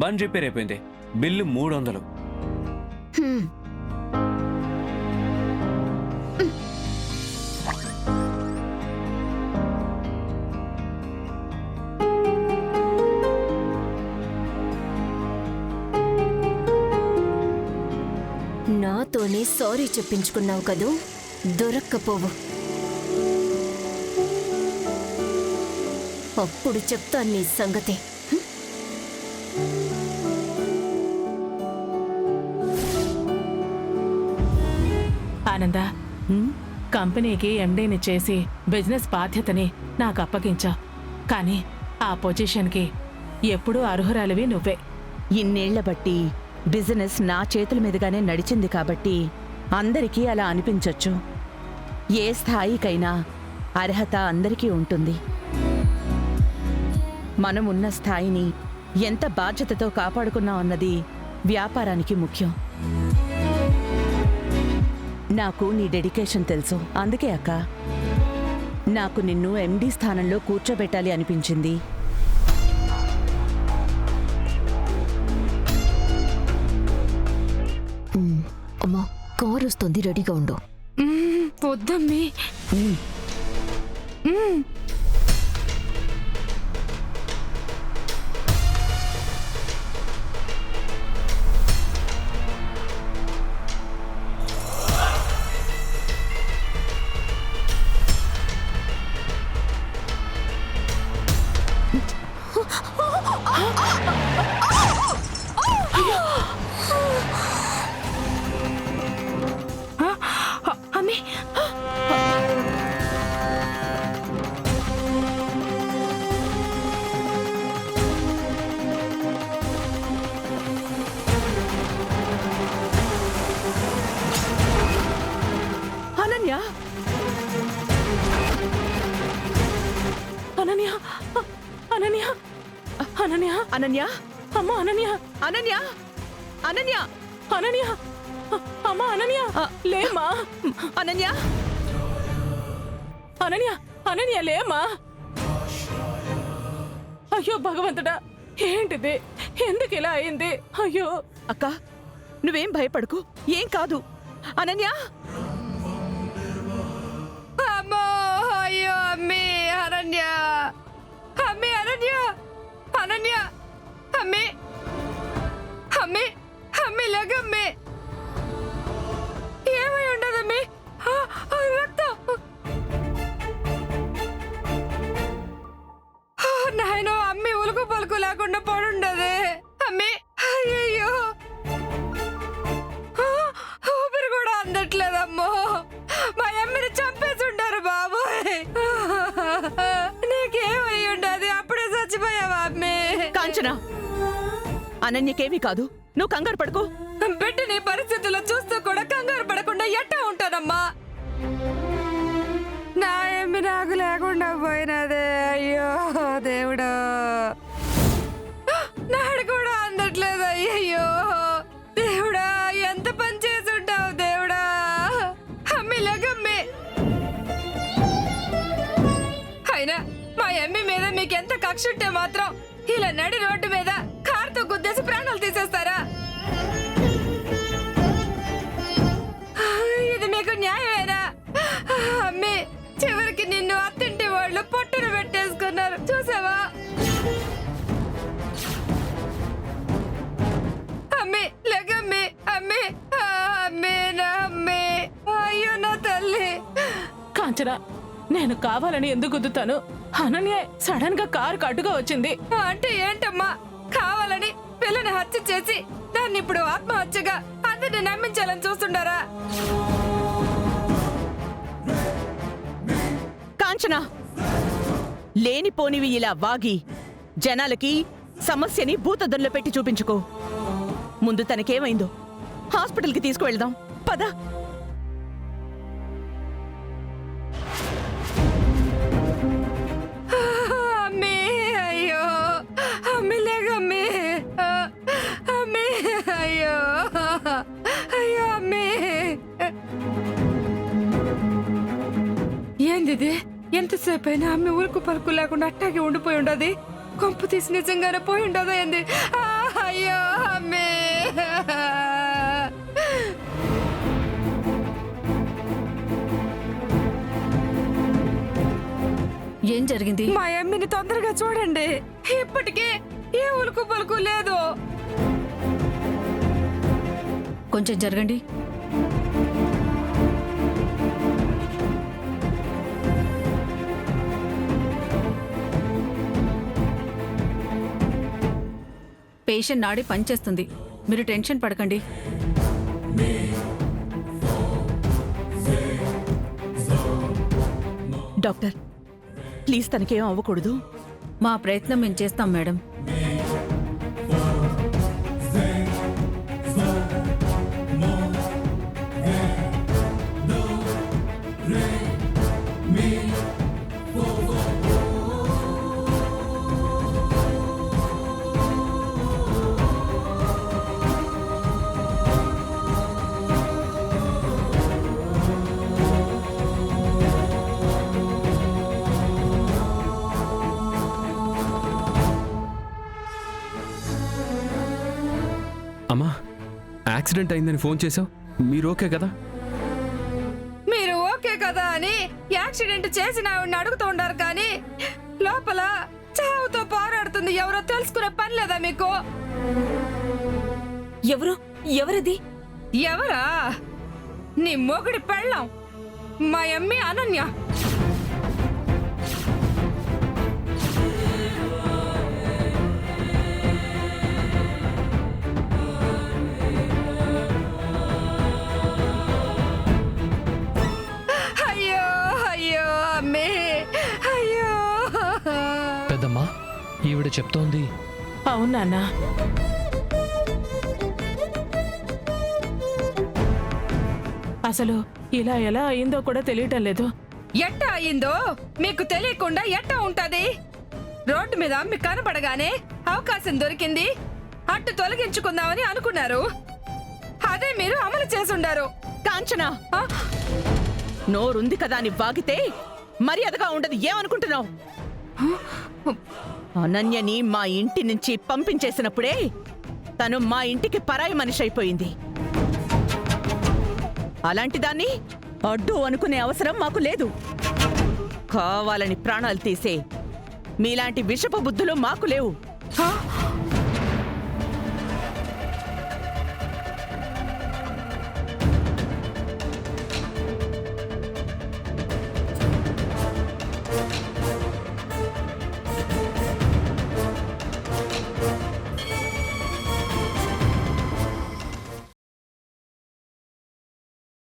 Bun repair అయిపోయింది, bill 300. నాతోనే sorry చెప్పించుకున్నావు కదూ, దొరక్కపోవు. అప్పుడు చెప్తాను నీ సంగతి. ఆనంద, కంపెనీకి ఎండీని చేసి బిజినెస్ బాధ్యతని నాకు అప్పగించా. కానీ ఆ పొజిషన్కి ఎప్పుడూ అర్హురాలివి నువ్వే. ఇన్నేళ్ల బట్టి బిజినెస్ నా చేతుల మీదుగానే నడిచింది కాబట్టి అందరికీ అలా అనిపించొచ్చు. ఏ స్థాయికైనా అర్హత అందరికీ ఉంటుంది. మనం ఉన్న స్థాయిని ఎంత బాధ్యతతో కాపాడుకున్నాం అన్నది వ్యాపారానికి ముఖ్యం. నాకు నీ డెడికేషన్ తెలుసు. అందుకే అక్క, నాకు నిన్ను ఎండీ స్థానంలో కూర్చోబెట్టాలి అనిపించింది. అమ్మా, కారు వస్తుంది, రెడీగా ఉండు. వద్దమ్మి. అనన్య, అనన్య, అనన్య, అనన్య, అమ్మ అనన్య, అనన్య, అనన్య, అనన్య, అమ్మ అనన్య, లేమ్మా. అనన్య, అనన్య, అనన్య, లేమ్మా. అయ్యో భగవంతుడా, ఏంటిది? ఎందుకు ఇలా అయింది? అయ్యో. అక్క, నువ్వేం భయపడకు, ఏం కాదు. అనన్య, అమ్మో, అయ్యో అమ్మి, అనన్య, అమ్మి, అనన్య, అనన్య, అమ్మి, అమ్మి, అమ్మి, లగమ్మి, ఏమై ఉండదమ్మి? రక్తం. నాయనో, అమ్మి ఉలుకు పలుకు లేకుండా పడుండదే. అమ్మి, అయ్యో, ఊపిరి కూడా అందట్లేదమ్మో. మా అమ్మిని చంపేసుంటారు బాబోయ్. నీకేమై ఉండదు? అప్పుడే చచ్చిపోయావా అమ్మి? కాంచనా, అనన్యకేమీ కాదు, నువ్వు కంగారు పడుకో. బిడ్డ నీ పరిస్థితుల్లో చూస్తూ కూడా కంగారు పడకుండా ఎట్టా ఉంటానమ్మా? నా ఏమి నాకు లేకుండా పోయినదే. అయ్యో దేవుడా, నాడు కూడా అందట్లేదు. అయ్యో దేవుడా, ఎంత పని చేసి ఉంటావు దేవుడా. అమ్మి, లగమ్మి. అయినా మా అమ్మి మీద మీకెంత కక్ష ఉంటే మాత్రం ఇలా నడి రోడ్డు మీద కారుతో గుద్దేసి ప్రాణాలు తీసేస్తారా? ఇది మీకు న్యాయమేనా? అమ్మి, చివరికి నిన్ను అత్తింటి వాళ్ళు పొట్టున పెట్టేసుకున్నారు, చూసావా? అమ్మి, లగమ్మి, అమ్మి, అమ్మి, నా అమ్మి, అయ్యో నా తల్లి. కాంచన, నేను కావాలని ఎందుకు గుద్దుతాను? అనన్య సడన్ గా కారు అడ్డుగా వచ్చింది. అంటే ఏంటమ్మా? కావాలని పిల్లని హత్య చేసి దాన్ని ఇప్పుడు ఆత్మహత్యగా అందరిని నమ్మించాలని చూస్తుండారా? కాంచనా, లేనిపోనివి ఇలా వాగి జనాలకి సమస్యని భూతద్దంలో పెట్టి చూపించుకో. ముందు తనకేమైందో హాస్పిటల్కి తీసుకువెళ్దాం, పద. అమ్మి, అయ్యో అమ్మి, లేగమ్మి, అమ్మి, అయ్యో, అయ్యో అమ్మి. ఏంది ఎంతసేపు అయినా అమ్మి ఉలుకు పలుకు లేకుండా అట్టాగే ఉండిపోయి ఉండదు. కొంపు తీసి నిజంగానే పోయి ఉండదు ఏంది? అయ్యో అమ్మే. ఏం జరిగింది? మా అమ్మిని తొందరగా చూడండి. ఇప్పటికే ఏ ఉలుకు పలుకు లేదు. కొంచెం జరగండి. పేషెంట్ నాడి పనిచేస్తుంది, మీరు టెన్షన్ పడకండి. డాక్టర్, ప్లీజ్ తనకేం అవ్వకూడదు. మా ప్రయత్నం మేము చేస్తాం మేడం. అమ్మా, యాక్సిడెంట్ అయిందని ఫోన్ చేసావు, మీరు ఓకే కదా? మీరు ఓకే కదా అని యాక్సిడెంట్ చేసిన ఆవిడని అడుగుతూ ఉండారు, కానీ లోపల చావుతో పోరాడుతుంది ఎవరో తెలుసుకునే పని లేదా మీకు? ఎవరది? ఎవరా? నీ మొగుడి పెళ్ళాం, మా అమ్మి అనన్య. అయ్యో అయ్యో అమ్మే, అయ్యో. పెద్దమ్మా, ఈవిడ చెప్తోంది. అవునా? అసలు ఇలా ఎలా అయిందో కూడా తెలియటం లేదు. ఎట్టా అయిందో మీకు తెలియకుండా ఎట్టా ఉంటది? రోడ్డు మీద మీకు కనపడగానే అవకాశం దొరికింది, అట్టు తొలగించుకుందామని అనుకున్నారు. అదే మీరు అమలు చేసుండారు. కాంచనా, నోరుంది కదా అని వాగితే మర్యాదగా ఉండదు. ఏమనుకుంటున్నావు? అనన్యని మా ఇంటి నుంచి పంపించేసినప్పుడే తను మా ఇంటికి పరాయి మనిషి అయిపోయింది. అలాంటి దాన్ని అడ్డు అనుకునే అవసరం మాకు లేదు. కావాలని ప్రాణాలు తీసే మీలాంటి విషపు బుద్ధులు మాకు లేవు.